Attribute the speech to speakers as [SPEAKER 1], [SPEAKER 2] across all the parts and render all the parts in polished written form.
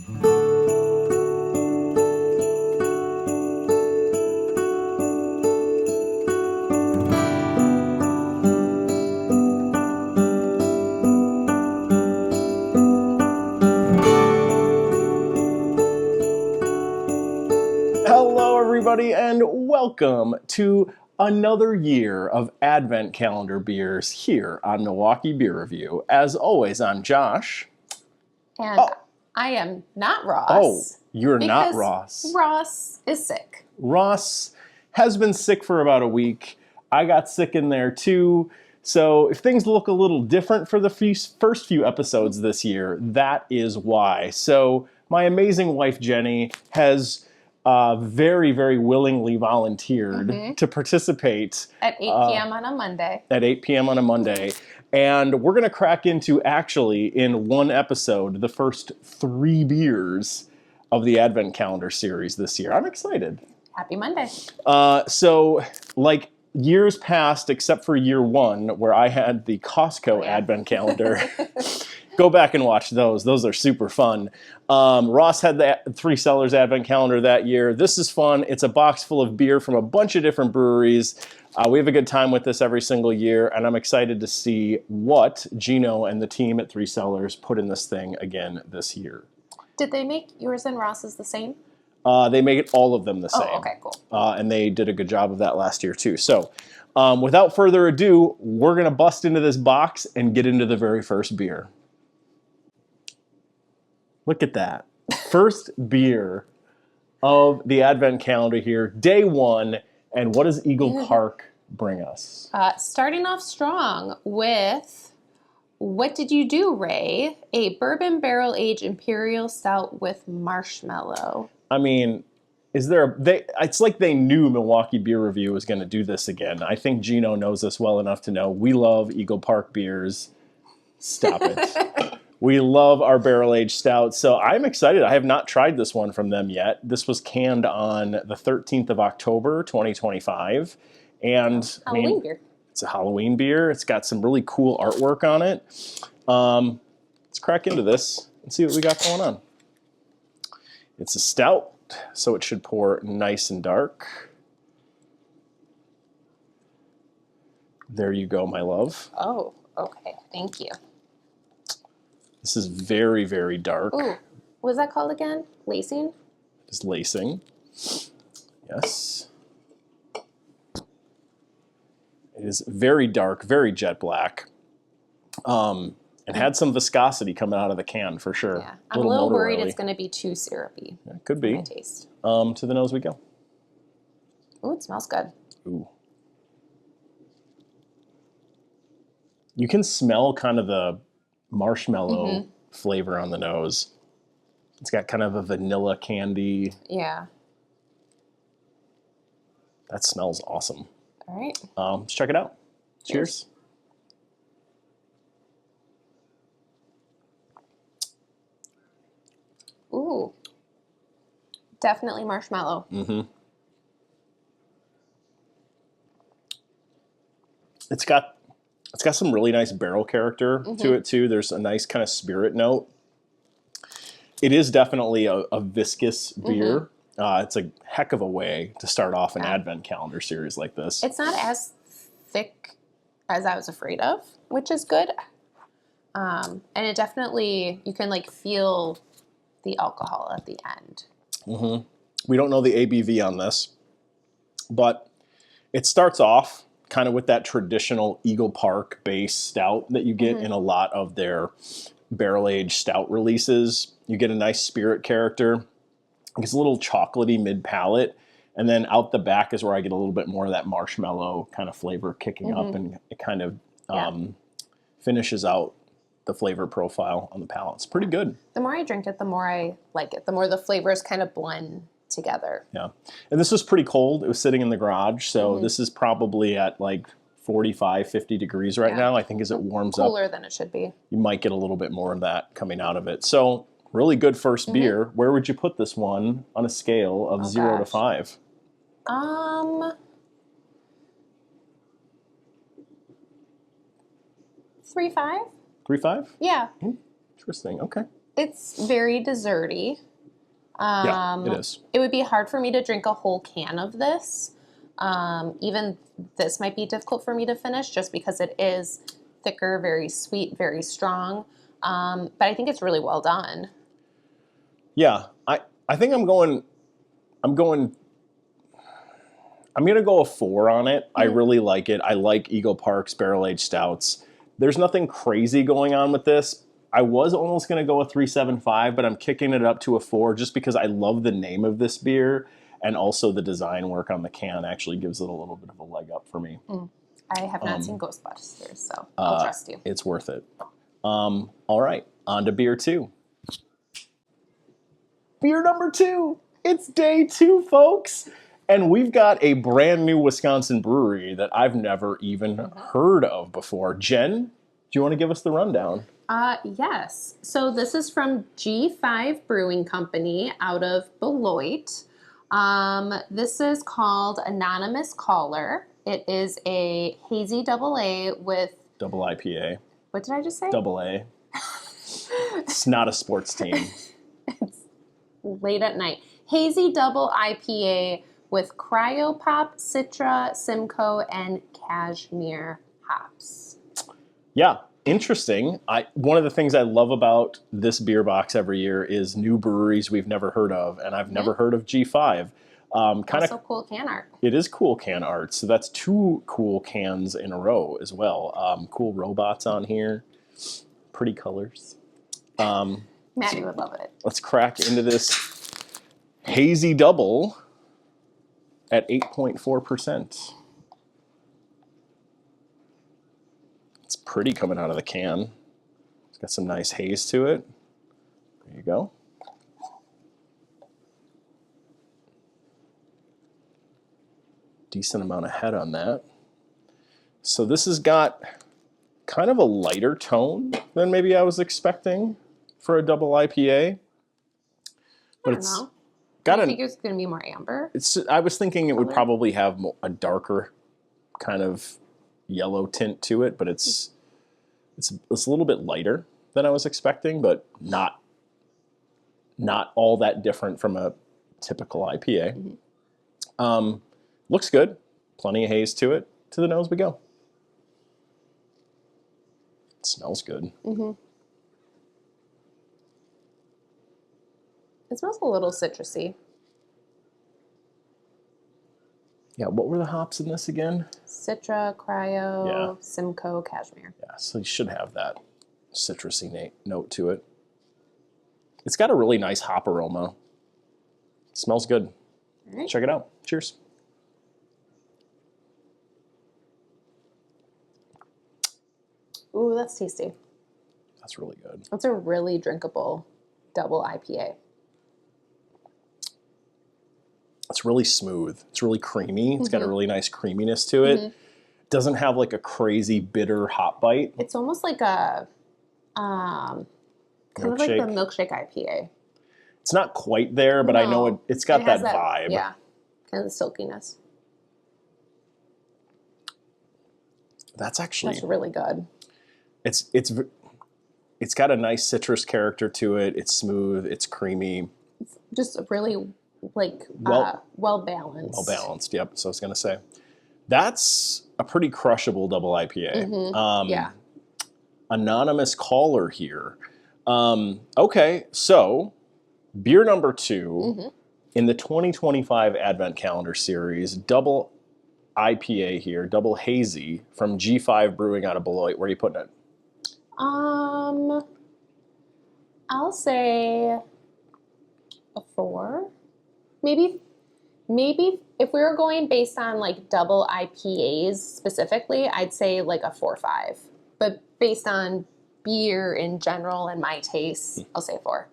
[SPEAKER 1] Hello, everybody, and welcome to another year of Advent Calendar beers here on Milwaukee Beer Review. As always, I'm Josh.
[SPEAKER 2] And I am not Ross.
[SPEAKER 1] Oh, you're not Ross.
[SPEAKER 2] Ross is sick.
[SPEAKER 1] Ross has been sick for about a week. I got sick in there too. So if things look a little different for the first few episodes this year, that is why. So my amazing wife, Jenny, has very, very willingly volunteered to participate.
[SPEAKER 2] At 8 p.m. on a Monday.
[SPEAKER 1] At 8 p.m. on a Monday. And we're going to crack into, actually, in one episode, the first 3 beers of the Advent Calendar series this year. I'm excited.
[SPEAKER 2] Happy Monday.
[SPEAKER 1] So, like years past, except for year 1, where I had the Costco Advent Calendar, go back and watch those. Those are super fun. Ross had the Three Cellars Advent Calendar that year. This is fun. It's a box full of beer from a bunch of different breweries. We have a good time with this every single year, and I'm excited to see what Gino and the team at Three Cellars put in this thing again this year.
[SPEAKER 2] Did they make yours and Ross's the same?
[SPEAKER 1] They make all of them the same.
[SPEAKER 2] Oh, okay, cool.
[SPEAKER 1] And they did a good job of that last year, too. So without further ado, we're going to bust into this box and get into the very first beer. Look at that. First beer of the Advent Calendar here, day 1. And what does Eagle Park bring us?
[SPEAKER 2] Starting off strong with, what did you do, Ray? A bourbon barrel-aged imperial stout with marshmallow.
[SPEAKER 1] I mean, it's like they knew Milwaukee Beer Review was going to do this again. I think Gino knows us well enough to know we love Eagle Park beers. Stop it. We love our barrel-aged stouts, so I'm excited. I have not tried this one from them yet. This was canned on the 13th of October, 2025. And
[SPEAKER 2] Halloween beer.
[SPEAKER 1] It's a Halloween beer. It's got some really cool artwork on it. Let's crack into this and see what we got going on. It's a stout, so it should pour nice and dark. There you go, my love.
[SPEAKER 2] Oh, okay. Thank you.
[SPEAKER 1] This is very, very dark.
[SPEAKER 2] Ooh, what was that called again? Lacing?
[SPEAKER 1] It's lacing. Yes. It is very dark, very jet black. And had some viscosity coming out of the can for sure.
[SPEAKER 2] Yeah, I'm a little worried it's going to be too syrupy.
[SPEAKER 1] Yeah, could be.
[SPEAKER 2] For my taste.
[SPEAKER 1] To the nose we go.
[SPEAKER 2] Ooh, it smells good.
[SPEAKER 1] Ooh. You can smell kind of the marshmallow flavor on the nose. It's got kind of a vanilla candy.
[SPEAKER 2] Yeah.
[SPEAKER 1] That smells awesome.
[SPEAKER 2] All right.
[SPEAKER 1] Let's check it out. Cheers.
[SPEAKER 2] Ooh. Definitely marshmallow.
[SPEAKER 1] It's got some really nice barrel character to it too. There's a nice kind of spirit note. It is definitely a viscous beer. It's a heck of a way to start off an Advent Calendar series like this.
[SPEAKER 2] It's not as thick as I was afraid of, which is good. And it definitely, you can like feel the alcohol at the end.
[SPEAKER 1] We don't know the ABV on this, but it starts off kind of with that traditional Eagle Park base stout that you get in a lot of their barrel-aged stout releases. You get a nice spirit character. It's a little chocolatey mid-palate. And then out the back is where I get a little bit more of that marshmallow kind of flavor kicking up, and it kind of finishes out the flavor profile on the palate. It's pretty good.
[SPEAKER 2] The more I drink it, the more I like it. The more the flavors kind of blend together.
[SPEAKER 1] Yeah. And this was pretty cold. It was sitting in the garage. So this is probably at like 45, 50 degrees right now. I think as it warms up.
[SPEAKER 2] Cooler than it should be.
[SPEAKER 1] You might get a little bit more of that coming out of it. So really good first beer. Where would you put this one on a scale of 0 to 5?
[SPEAKER 2] 3.5.
[SPEAKER 1] 3.5?
[SPEAKER 2] Yeah.
[SPEAKER 1] Interesting. Okay.
[SPEAKER 2] It's very desserty.
[SPEAKER 1] Yeah, it is.
[SPEAKER 2] It would be hard for me to drink a whole can of this. Even this might be difficult for me to finish just because it is thicker, very sweet, very strong. But I think it's really well done.
[SPEAKER 1] Yeah, I think I'm going I'm going to go a 4 on it. I really like it. I like Eagle Park's barrel-aged stouts. There's nothing crazy going on with this. I was almost going to go a 3.75, but I'm kicking it up to a 4 just because I love the name of this beer, and also the design work on the can actually gives it a little bit of a leg up for me.
[SPEAKER 2] I have not seen Ghostbusters, so I'll trust you.
[SPEAKER 1] It's worth it. All right, on to beer 2. Beer number 2. It's day 2, folks. And we've got a brand new Wisconsin brewery that I've never even heard of before. Jen, do you want to give us the rundown?
[SPEAKER 2] Yes. So this is from G5 Brewing Company out of Beloit. This is called Anonymous Caller. It is a hazy double A with...
[SPEAKER 1] Double IPA.
[SPEAKER 2] What did I just say?
[SPEAKER 1] Double A. It's not a sports team.
[SPEAKER 2] It's late at night. Hazy double IPA with Cryopop, Citra, Simcoe, and Cashmere hops.
[SPEAKER 1] Yeah, interesting. One of the things I love about this beer box every year is new breweries we've never heard of, and I've never heard of G5.
[SPEAKER 2] Also cool can art.
[SPEAKER 1] It is cool can art, so that's 2 cool cans in a row as well. Cool robots on here, pretty colors.
[SPEAKER 2] Maddie would love it.
[SPEAKER 1] Let's crack into this hazy double at 8.4%. It's pretty coming out of the can. It's got some nice haze to it. There you go. Decent amount of head on that. So this has got kind of a lighter tone than maybe I was expecting for a double IPA. But it's got
[SPEAKER 2] I think it's going to be more amber.
[SPEAKER 1] I was thinking it would probably have a darker kind of yellow tint to it, but it's a little bit lighter than I was expecting, but not all that different from a typical IPA. Looks good. Plenty of haze to it. To the nose we go. It smells good.
[SPEAKER 2] It smells a little citrusy.
[SPEAKER 1] Yeah, what were the hops in this again?
[SPEAKER 2] Citra, Cryo, Simcoe, Cashmere.
[SPEAKER 1] Yeah, so you should have that citrusy note to it. It's got a really nice hop aroma. It smells good.
[SPEAKER 2] All right.
[SPEAKER 1] Check it out. Cheers.
[SPEAKER 2] Ooh, that's tasty.
[SPEAKER 1] That's really good.
[SPEAKER 2] That's a really drinkable double IPA.
[SPEAKER 1] It's really smooth. It's really creamy. It's got a really nice creaminess to it. It doesn't have like a crazy bitter hop bite.
[SPEAKER 2] It's almost like a kind of like the milkshake IPA.
[SPEAKER 1] It's not quite there, but I know it's got that vibe.
[SPEAKER 2] Yeah, kind of the silkiness.
[SPEAKER 1] That's
[SPEAKER 2] really good.
[SPEAKER 1] It's got a nice citrus character to it. It's smooth. It's creamy.
[SPEAKER 2] It's just really well balanced.
[SPEAKER 1] Well balanced. Yep. So I was gonna say that's a pretty crushable double IPA.
[SPEAKER 2] Yeah.
[SPEAKER 1] Anonymous caller here. Okay, so beer number 2 in the 2025 Advent Calendar Series, double IPA here, double hazy from G5 Brewing out of Beloit. Where are you putting it?
[SPEAKER 2] I'll say a 4. Maybe if we were going based on like double IPAs specifically, I'd say like a 4 or 5. But based on beer in general and my taste, I'll say 4.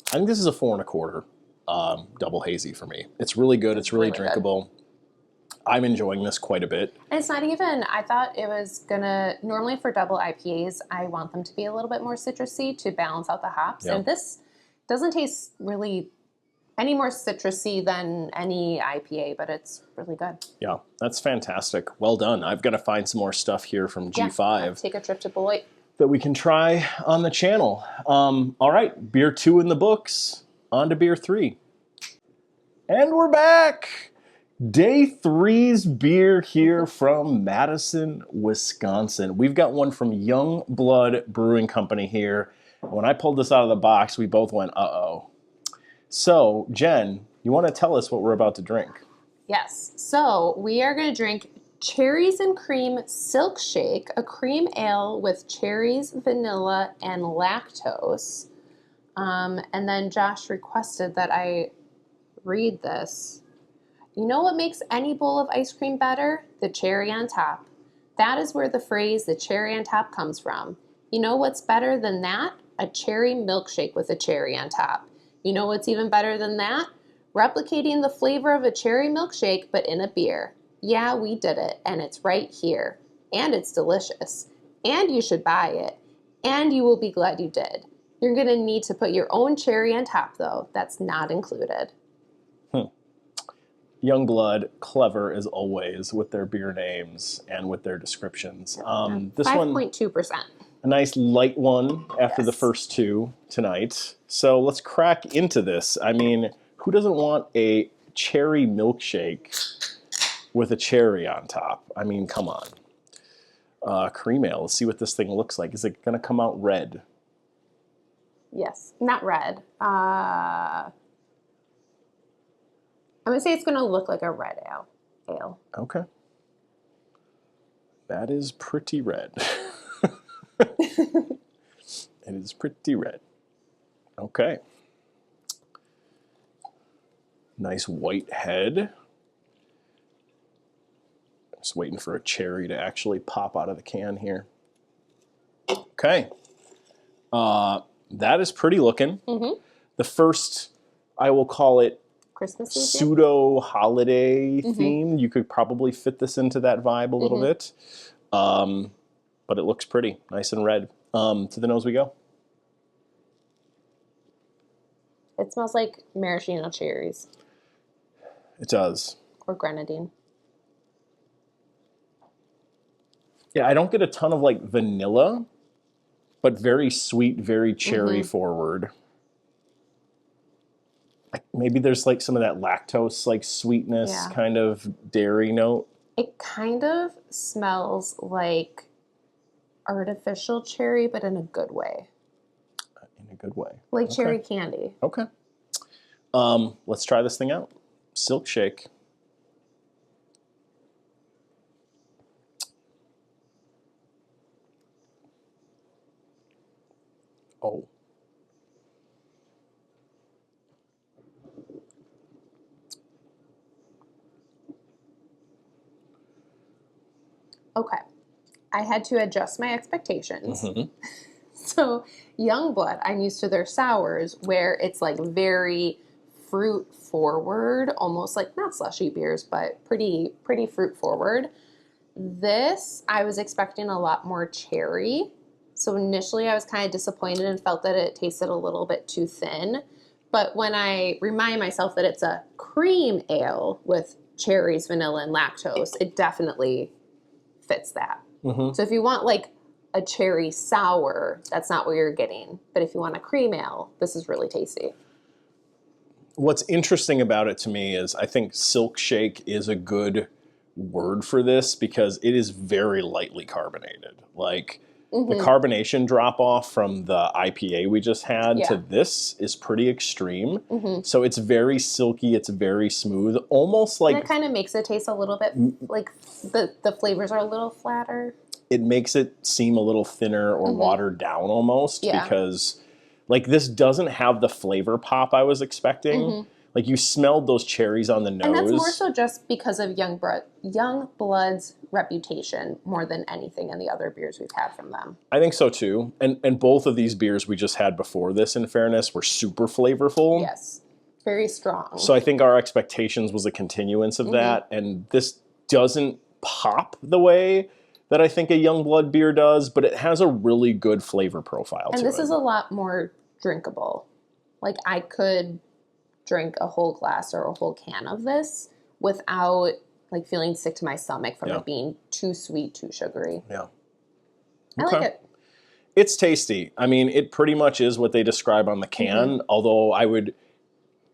[SPEAKER 1] I think this is a 4.25 double hazy for me. It's really good. It's really drinkable. Good. I'm enjoying this quite a bit.
[SPEAKER 2] And it's not even, I thought it was gonna, normally for double IPAs, I want them to be a little bit more citrusy to balance out the hops. Yep. And this doesn't taste really any more citrusy than any IPA, but it's really good.
[SPEAKER 1] Yeah, that's fantastic. Well done. I've got to find some more stuff here from G5.
[SPEAKER 2] Yeah, take a trip to Beloit.
[SPEAKER 1] That we can try on the channel. All right, beer 2 in the books. On to beer 3. And we're back. Day 3's beer here from Madison, Wisconsin. We've got one from Youngblood Brewing Company here. When I pulled this out of the box, we both went, uh-oh. So, Jen, you want to tell us what we're about to drink?
[SPEAKER 2] Yes. So we are going to drink Cherries and Cream Silk Shake, a cream ale with cherries, vanilla, and lactose. And then Josh requested that I read this. You know what makes any bowl of ice cream better? The cherry on top. That is where the phrase the cherry on top comes from. You know what's better than that? A cherry milkshake with a cherry on top. You know what's even better than that? Replicating the flavor of a cherry milkshake, but in a beer. Yeah, we did it, and it's right here. And it's delicious. And you should buy it. And you will be glad you did. You're going to need to put your own cherry on top, though. That's not included.
[SPEAKER 1] Youngblood, clever as always with their beer names and with their descriptions. This
[SPEAKER 2] 5.2%.
[SPEAKER 1] A nice light one after the first two tonight. So let's crack into this. I mean, who doesn't want a cherry milkshake with a cherry on top? I mean, come on. Cream ale. Let's see what this thing looks like. Is it going to come out red?
[SPEAKER 2] Yes. Not red. I'm going to say it's going to look like a red ale.
[SPEAKER 1] Okay. That is pretty red. It is pretty red. Okay. Nice white head. Just waiting for a cherry to actually pop out of the can here. Okay. That is pretty looking.
[SPEAKER 2] Mm-hmm.
[SPEAKER 1] The first, I will call it
[SPEAKER 2] Christmas
[SPEAKER 1] pseudo holiday theme. You could probably fit this into that vibe a little bit. But it looks pretty nice and red. To the nose we go.
[SPEAKER 2] It smells like maraschino cherries.
[SPEAKER 1] It does.
[SPEAKER 2] Or grenadine.
[SPEAKER 1] Yeah, I don't get a ton of like vanilla, but very sweet, very cherry forward. Like maybe there's like some of that lactose like sweetness kind of dairy note.
[SPEAKER 2] It kind of smells like artificial cherry, but in a good way.
[SPEAKER 1] In a good way.
[SPEAKER 2] Like cherry candy.
[SPEAKER 1] Okay. Let's try this thing out. Silk Shake. Oh.
[SPEAKER 2] Okay. I had to adjust my expectations. So Youngblood, I'm used to their sours where it's like very fruit forward, almost like not slushy beers, but pretty fruit forward. This, I was expecting a lot more cherry. So initially I was kind of disappointed and felt that it tasted a little bit too thin. But when I remind myself that it's a cream ale with cherries, vanilla, and lactose, it definitely fits that. So if you want like a cherry sour, that's not what you're getting. But if you want a cream ale, this is really tasty.
[SPEAKER 1] What's interesting about it to me is I think Silk Shake is a good word for this because it is very lightly carbonated. Like the carbonation drop off from the IPA we just had to this is pretty extreme. So it's very silky, it's very smooth, almost like...
[SPEAKER 2] And it kind of makes it taste a little bit like the flavors are a little flatter.
[SPEAKER 1] It makes it seem a little thinner or watered down almost because like this doesn't have the flavor pop I was expecting. Like you smelled those cherries on the nose.
[SPEAKER 2] And that's more so just because of Youngblood's reputation more than anything in the other beers we've had from them.
[SPEAKER 1] I think so too. And both of these beers we just had before this, in fairness, were super flavorful.
[SPEAKER 2] Yes. Very strong.
[SPEAKER 1] So I think our expectations was a continuance of that. And this doesn't pop the way that I think a Youngblood beer does, but it has a really good flavor profile to it.
[SPEAKER 2] And this is a lot more drinkable. Like I could drink a whole glass or a whole can of this without like feeling sick to my stomach from it being too sweet, too sugary.
[SPEAKER 1] Yeah.
[SPEAKER 2] I like it.
[SPEAKER 1] It's tasty. I mean, it pretty much is what they describe on the can, although I would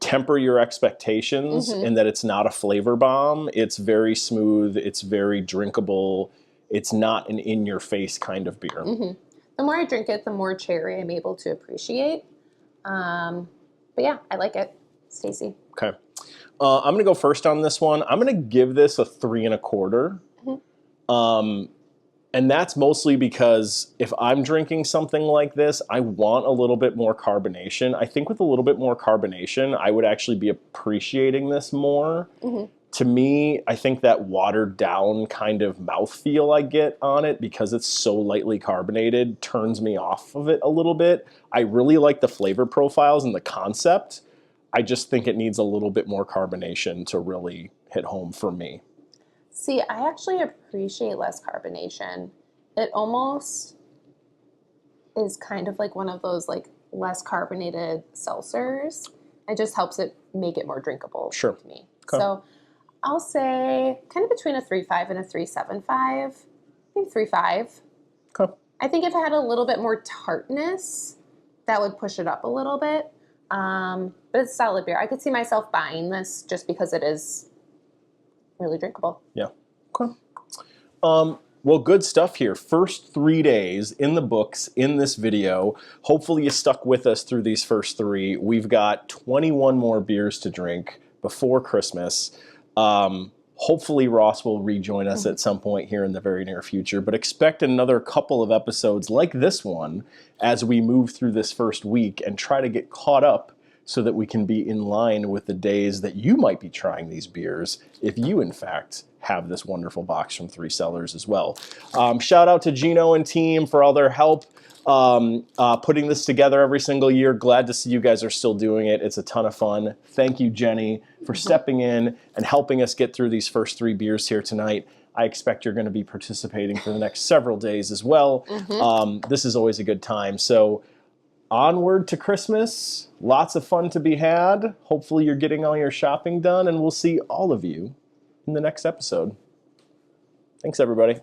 [SPEAKER 1] temper your expectations in that it's not a flavor bomb. It's very smooth. It's very drinkable. It's not an in-your-face kind of beer.
[SPEAKER 2] The more I drink it, the more cherry I'm able to appreciate. But yeah, I like it. It's tasty.
[SPEAKER 1] Okay. I'm going to go first on this one. I'm going to give this a 3 1/4. And that's mostly because if I'm drinking something like this, I want a little bit more carbonation. I think with a little bit more carbonation, I would actually be appreciating this more. To me, I think that watered down kind of mouthfeel I get on it because it's so lightly carbonated turns me off of it a little bit. I really like the flavor profiles and the concept. I just think it needs a little bit more carbonation to really hit home for me.
[SPEAKER 2] See, I actually appreciate less carbonation. It almost is kind of like one of those like less carbonated seltzers. It just helps it make it more drinkable to me.
[SPEAKER 1] Okay.
[SPEAKER 2] So I'll say kind of between a 3.5 and a 3.75. I think 3.5.
[SPEAKER 1] Okay.
[SPEAKER 2] I think if it had a little bit more tartness, that would push it up a little bit. But it's a solid beer. I could see myself buying this just because it is really drinkable.
[SPEAKER 1] Yeah. Okay. Well, good stuff here. First 3 days in the books in this video. Hopefully you stuck with us through these first 3. We've got 21 more beers to drink before Christmas. Hopefully Ross will rejoin us at some point here in the very near future, but expect another couple of episodes like this one as we move through this first week and try to get caught up so that we can be in line with the days that you might be trying these beers if you, in fact, have this wonderful box from Three Cellars as well. Shout out to Gino and team for all their help putting this together every single year. Glad to see you guys are still doing it. It's a ton of fun. Thank you, Jenny, for stepping in and helping us get through these first 3 beers here tonight. I expect you're going to be participating for the next several days as well. This is always a good time. So onward to Christmas. Lots of fun to be had. Hopefully you're getting all your shopping done, and we'll see all of you in the next episode. Thanks, everybody.